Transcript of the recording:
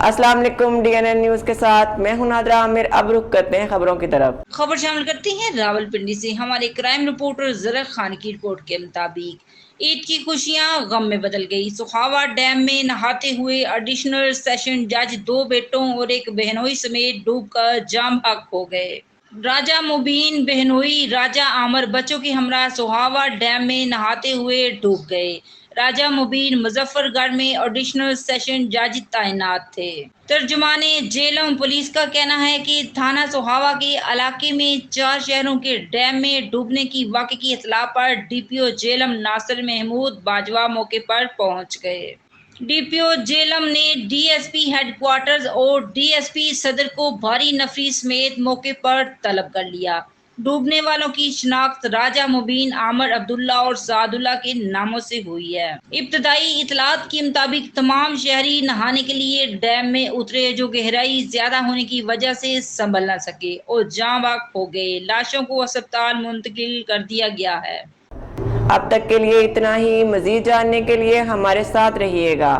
السلام علیکم، DNN news کے ساتھ میں ہوں نادرہ عامر۔ اب رخ کرتے ہیں خبروں کی طرف۔ خبر شامل کرتے ہیں راولپنڈی سے۔ ہمارے کرائم رپورٹر زرق خان کی رپورٹ کے مطابق عید کی خوشیاں غم میں بدل گئی۔ سخاوہ ڈیم میں نہاتے ہوئے ایڈیشنل سیشن جج 2 بیٹوں اور 1 بہنوئی سمیت ڈوب کر جاں بحق ہو گئے۔ راجہ مبین بہنوئی راجہ عامر بچوں کے ہمراہ سخاوہ ڈیم میں نہاتے ہوئے ڈوب گئے۔ راجہ مبین مظفر گڑھ میں ایڈیشنل سیشن جج تعینات تھے۔ ترجمان جہلم پولیس کا کہنا ہے کہ تھانہ سخاوہ کے علاقے میں 4 شہروں کے ڈیم میں ڈوبنے کی واقعے کی اطلاع پر DPO جہلم ناصر محمود باجوہ موقع پر پہنچ گئے۔ DPO جہلم نے DSP ہیڈ کوارٹرز اور DSP صدر کو بھاری نفری سمیت موقع پر طلب کر لیا۔ ڈوبنے والوں کی شناخت راجہ مبین، عامر عبداللہ اور سعد اللہ کے ناموں سے ہوئی ہے۔ ابتدائی اطلاعات کے مطابق تمام شہری نہانے کے لیے ڈیم میں اترے، جو گہرائی زیادہ ہونے کی وجہ سے سنبھل نہ سکے اور جاں بحق ہو گئے۔ لاشوں کو اسپتال منتقل کر دیا گیا ہے۔ اب تک کے لیے اتنا ہی۔ مزید جاننے کے لیے ہمارے ساتھ رہیے گا۔